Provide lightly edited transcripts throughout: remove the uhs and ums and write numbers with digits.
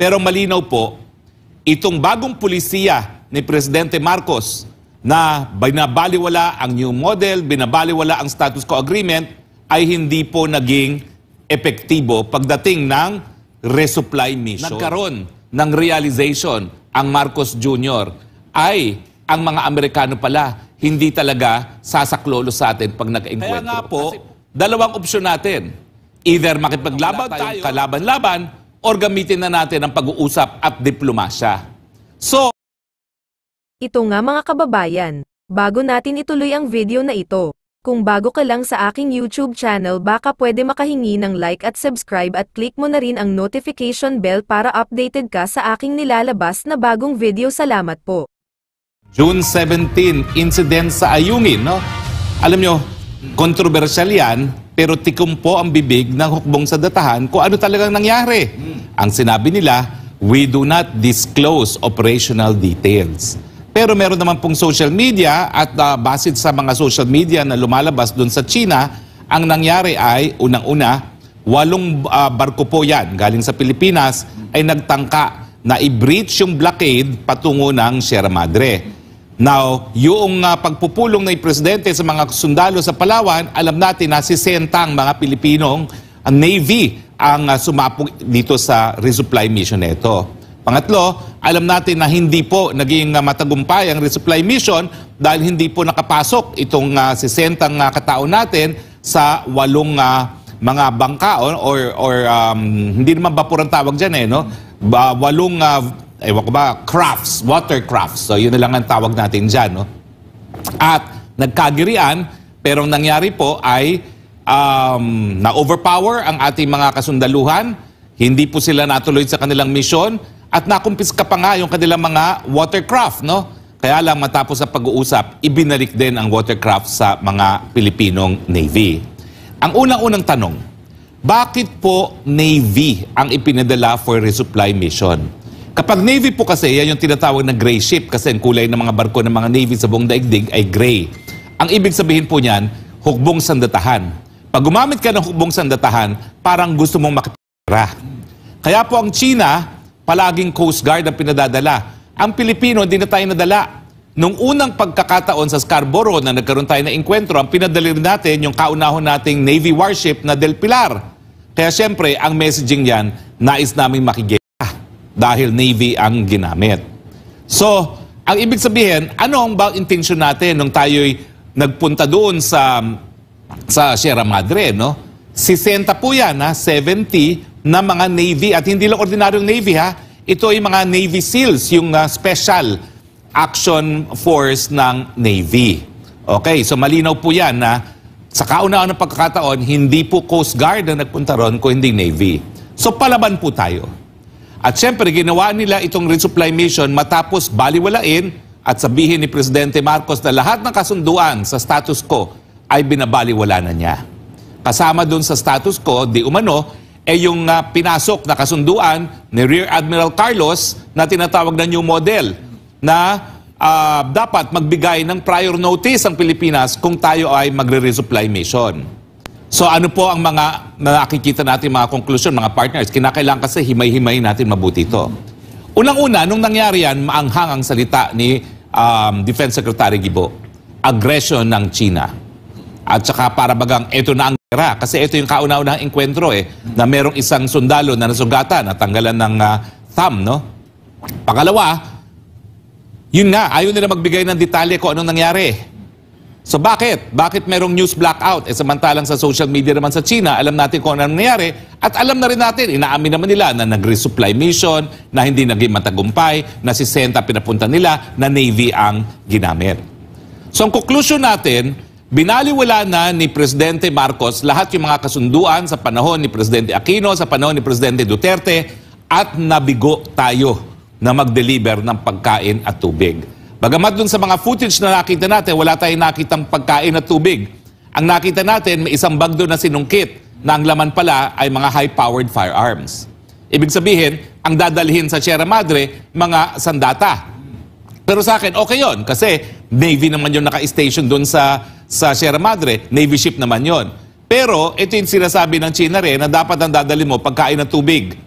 Pero malinaw po, itong bagong pulisiya ni Presidente Marcos na binabaliwala ang new model, binabaliwala ang status quo agreement, ay hindi po naging epektibo pagdating ng resupply mission. Nagkaroon ng realization ang Marcos Jr. ay ang mga Amerikano pala hindi talaga sasaklolo sa atin pag nag-enkwentro. Kaya nga po, dalawang opsyon natin. Either makipaglaban tayo, kalaban-laban, or gamitin na natin ang pag-uusap at diplomasya. So, ito nga mga kababayan, bago natin ituloy ang video na ito, kung bago ka lang sa aking YouTube channel baka pwede makahingi ng like at subscribe at click mo na rin ang notification bell para updated ka sa aking nilalabas na bagong video. Salamat po. June 17, incident sa Ayungin, no? Alam nyo, kontrobersyal yan, pero tikom po ang bibig ng hukbong sa datahan kung ano talagang nangyari. Ang sinabi nila, we do not disclose operational details. Pero meron naman pong social media at basid sa mga social media na lumalabas doon sa China, ang nangyari ay, unang-una, 8 barko po yan galing sa Pilipinas ay nagtangka na i-breach yung blockade patungo ng Sierra Madre. Now, yung pagpupulong ng presidente sa mga sundalo sa Palawan, alam natin na 60 mga Pilipinong Navy ang sumapong dito sa resupply mission nito. Pangatlo, alam natin na hindi po naging matagumpay ang resupply mission dahil hindi po nakapasok itong 60 katao natin sa 8 mga bangka or hindi naman bapur ang tawag dyan no? 8 ewan ko ba, crafts, water crafts. So yun na lang ang tawag natin dyan. No? At nagkagirian, pero ang nangyari po ay na-overpower ang ating mga kasundaluhan. Hindi po sila natuloy sa kanilang misyon at nakumpiska pa nga yung kanilang mga watercraft. No? Kaya lang matapos sa pag-uusap, ibinalik din ang watercraft sa mga Pilipinong Navy. Ang unang-unang tanong, bakit po Navy ang ipinadala for resupply mission? Kapag Navy po kasi, yan yung tinatawag na gray ship kasi ang kulay ng mga barko ng mga Navy sa buong daigdig ay gray. Ang ibig sabihin po niyan, hukbong sandatahan. Pag gumamit ka ng hukbong sandatahan, parang gusto mong makipira. Kaya po ang China, palaging Coast Guard ang pinadadala. Ang Pilipino, hindi na tayo nadala. Nung unang pagkakataon sa Scarborough na nagkaroon tayo ng enkwentro, ang pinadali natin yung kaunahon nating Navy warship na Del Pilar. Kaya siyempre, ang messaging yan, nais namin makigit. Dahil Navy ang ginamit. So, ang ibig sabihin, ano ang bang intensyon natin nung tayo'y nagpunta doon sa Sierra Madre, no? 60 po yan, 70 na mga Navy, at hindi lang ordinaryong Navy, ha? Ito ay mga Navy SEALs, yung Special Action Force ng Navy. Okay, so malinaw po yan na sa kauna-unang pagkakataon, hindi po Coast Guard ang nagpunta ron, kundi Navy. So, palaban po tayo. At syempre, ginawa nila itong resupply mission matapos baliwalain at sabihin ni Presidente Marcos na lahat ng kasunduan sa status quo ay binabaliwala na niya. Kasama dun sa status quo, di umano, yung pinasok na kasunduan ni Rear Admiral Carlos na tinatawag na new model na dapat magbigay ng prior notice ang Pilipinas kung tayo ay magre-resupply mission. So ano po ang mga nakikita natin mga conclusion, mga partners? Kinakailangan kasi himay-himay natin mabuti ito. Unang-una, nung nangyari yan, maanghang ang salita ni Defense Secretary Guibo. Aggression ng China. At saka para bagang ito na ang gera. Kasi ito yung kauna-unang enkwentro na merong isang sundalo na nasugatan at tanggalan ng thumb. No? Pangalawa, yun nga, ayaw nila magbigay ng detalye kung anong nangyari. So bakit? Bakit merong news blackout? Samantalang sa social media naman sa China, alam natin kung ano nangyari at alam na rin natin, inaamin naman nila na nag-resupply mission, na hindi naging matagumpay, na si Senta pinapunta nila, na Navy ang ginamit. So ang conclusion natin, binaliwala na ni Presidente Marcos lahat yung mga kasunduan sa panahon ni Presidente Aquino, sa panahon ni Presidente Duterte, at nabigo tayo na mag-deliver ng pagkain at tubig. Bagamat dun sa mga footage na nakita natin, wala tayong nakitang pagkain at tubig. Ang nakita natin, may isang bag doon na sinungkit na ang laman pala ay mga high-powered firearms. Ibig sabihin, ang dadalhin sa Sierra Madre, mga sandata. Pero sa akin, okay yon kasi Navy naman yung naka-station doon sa Sierra Madre. Navy ship naman yon. Pero ito yung sinasabi ng China rin na dapat ang dadalhin mo pagkain at tubig.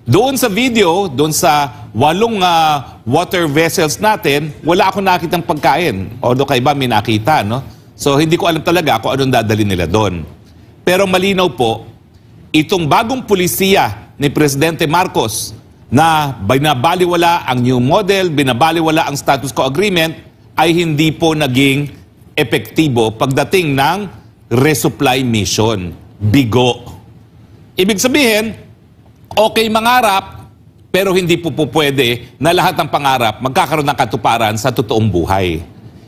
Doon sa video, doon sa 8 water vessels natin, wala akong nakitang pagkain. Although kay iba may nakita, no? So hindi ko alam talaga kung anong dadali nila doon. Pero malinaw po, itong bagong pulisiya ni Presidente Marcos na binabaliwala ang new model, binabaliwala ang status quo agreement, ay hindi po naging epektibo pagdating ng resupply mission. Bigo. Ibig sabihin, okay mangarap, pero hindi po pwede na lahat ng pangarap magkakaroon ng katuparan sa totoong buhay.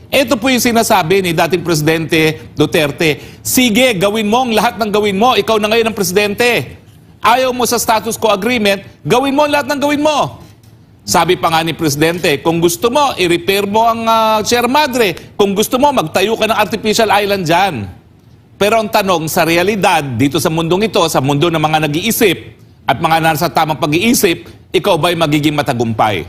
Ito po yung sinasabi ni dating Presidente Duterte, sige, gawin mo ang lahat ng gawin mo, ikaw na ngayon ang Presidente. Ayaw mo sa status quo agreement, gawin mo lahat ng gawin mo. Sabi pa nga ni Presidente, kung gusto mo, i-repair mo ang Sierra Madre. Kung gusto mo, magtayo ka ng artificial island dyan. Pero ang tanong, sa realidad, dito sa mundong ito, sa mundo ng mga nag-iisip at mga nasa tamang pag-iisip, ikaw ba'y magiging matagumpay?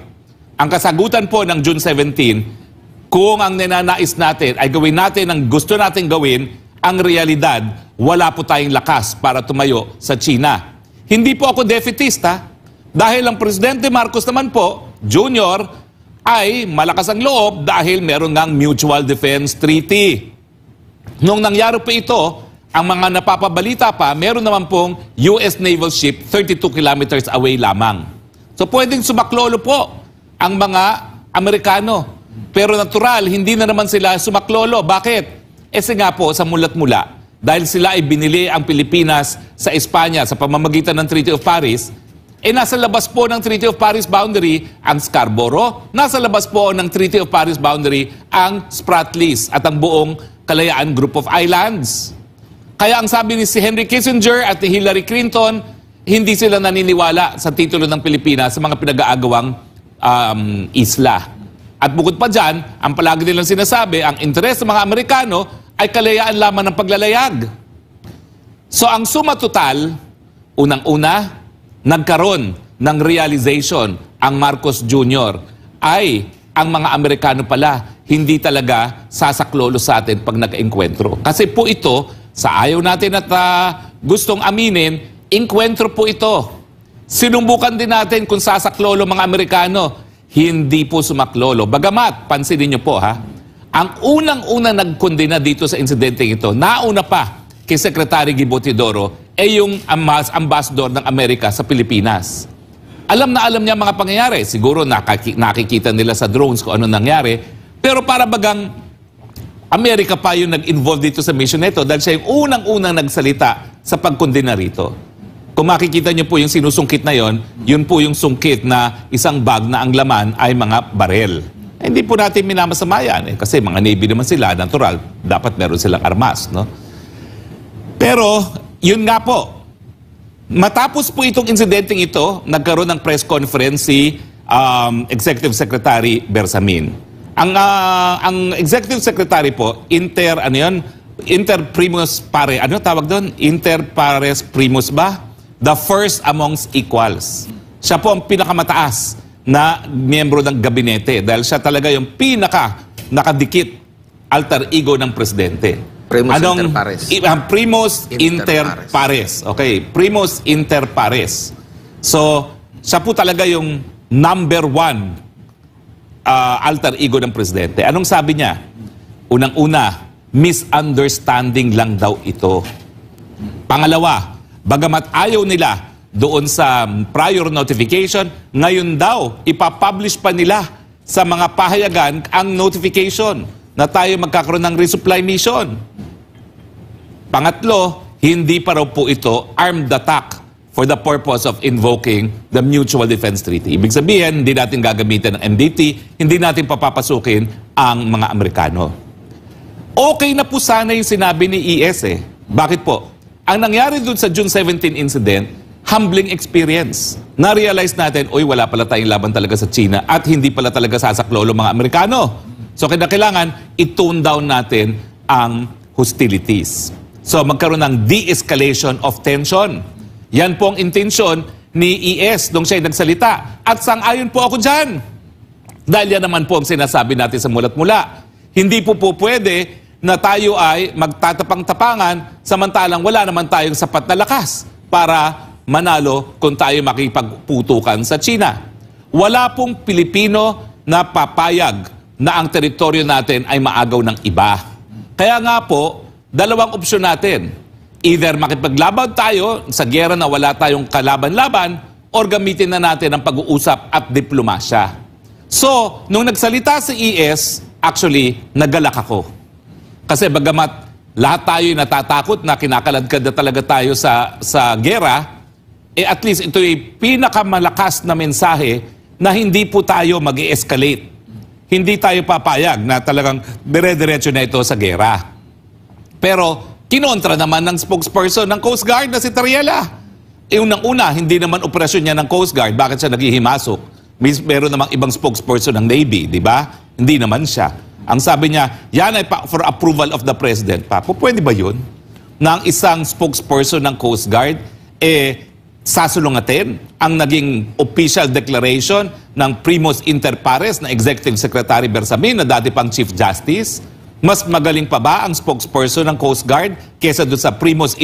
Ang kasagutan po ng June 17, kung ang ninanais natin ay gawin natin ang gusto natin gawin, ang realidad, wala po tayong lakas para tumayo sa China. Hindi po ako defeatista, dahil ang Presidente Marcos naman po, Junior, ay malakas ang loob dahil meron ngang Mutual Defense Treaty. Nung nangyari po ito, ang mga napapabalita pa, meron naman pong US Naval Ship 32 kilometers away lamang. So pwedeng sumaklolo po ang mga Amerikano. Pero natural, hindi na naman sila sumaklolo. Bakit? Kasi nga po, sa mulat-mula, dahil sila ay binili ang Pilipinas sa Espanya sa pamamagitan ng Treaty of Paris, nasa labas po ng Treaty of Paris boundary ang Scarborough, nasa labas po ng Treaty of Paris boundary ang Spratlys at ang buong Kalayaan Group of Islands. Kaya ang sabi ni si Henry Kissinger at ni Hillary Clinton, hindi sila naniniwala sa titulo ng Pilipinas sa mga pinag-aagawang isla. At bukod pa dyan, ang palagi nilang sinasabi, ang interes ng mga Amerikano ay kalayaan lamang ng paglalayag. So ang suma total, unang-una, nagkaroon ng realization ang Marcos Jr. ay ang mga Amerikano pala hindi talaga sasaklolo sa atin pag nag-enkwentro. Kasi po ito, sa ayaw natin at gustong aminin, enkwentro po ito. Sinumbukan din natin kung sasaklolo mga Amerikano, hindi po sumaklolo. Bagamat, pansinin niyo po ha, ang unang-unang nagkondena dito sa insidente ito, nauna pa kay Secretary Gibo Teodoro, yung ambassador ng Amerika sa Pilipinas. Alam na alam niya mga pangyayari. Siguro nakikita nila sa drones kung ano nangyari. Pero para bagang Amerika pa yung nag-involve dito sa mission nito dahil siya yung unang-unang nagsalita sa pagkondena rito. Kung makikita niyo po yung sinusungkit na yon, yun po yung sungkit na isang bag na ang laman ay mga barel. Hindi po natin minamasama yan kasi mga Navy naman sila, natural, dapat meron silang armas, no? Pero, yun nga po, matapos po itong insidenteng ito, nagkaroon ng press conference si Executive Secretary Bersamin. Ang Executive Secretary po, inter primus pare, ano tawag doon? Inter pares primus ba? The first amongst equals. Siya po ang pinakamataas na miyembro ng gabinete dahil siya talaga yung nakadikit alter ego ng presidente. Primus inter pares. Primus inter pares. Okay, primus inter pares. So, siya po talaga yung number 1 alter ego ng presidente. Anong sabi niya? Unang-una, misunderstanding lang daw ito. Pangalawa, bagamat ayaw nila doon sa prior notification, ngayon daw, ipapublish pa nila sa mga pahayagan ang notification na tayo magkakaroon ng resupply mission. Pangatlo, hindi pa raw po ito armed attack for the purpose of invoking the Mutual Defense Treaty. Ibig sabihin, hindi natin gagamitin ng MDT, hindi natin papapasukin ang mga Amerikano. Okay na po sana yung sinabi ni ES eh. Bakit po? Ang nangyari dun sa June 17 incident, humbling experience. Na-realize natin, uy, wala pala tayong laban talaga sa China at hindi pala talaga sasaklolo mga Amerikano. So kailangan i-tone down natin ang hostilities. So magkaroon ng de-escalation of tension. Yan po ang intensyon ni ES nung siya nagsalita. At sang-ayon po ako dyan. Dahil yan naman po ang sinasabi natin sa mulat-mula. Hindi po pwede na tayo ay magtatapang-tapangan samantalang wala naman tayong sapat na lakas para manalo kung tayo makipagputukan sa China. Wala pong Pilipino na papayag na ang teritoryo natin ay maagaw ng iba. Kaya nga po, dalawang opsyon natin. Either makipaglaban tayo sa giyera na wala tayong kalaban-laban or gamitin na natin ang pag-uusap at diplomasya. So, nung nagsalita si ES, actually, nagalak ako. Kasi bagamat lahat tayo natatakot na kinakaladkad na talaga tayo sa giyera, at least ito ay pinakamalakas na mensahe na hindi po tayo mag-i-escalate. Hindi tayo papayag na talagang dire-diretso na ito sa giyera. Pero, kinontra naman ng spokesperson ng Coast Guard na si Tariela. Unang-una, hindi naman operasyon niya ng Coast Guard. Bakit siya naghihimasok? Meron namang ibang spokesperson ng Navy, di ba? Hindi naman siya. Ang sabi niya, yan ay for approval of the President. Papo, pwede ba yun? Na ang isang spokesperson ng Coast Guard, sasulungatin ang naging official declaration ng Primus Inter Pares na Executive Secretary Bersamin na dati pang Chief Justice? Mas magaling pa ba ang spokesperson ng Coast Guard kesa doon sa Primus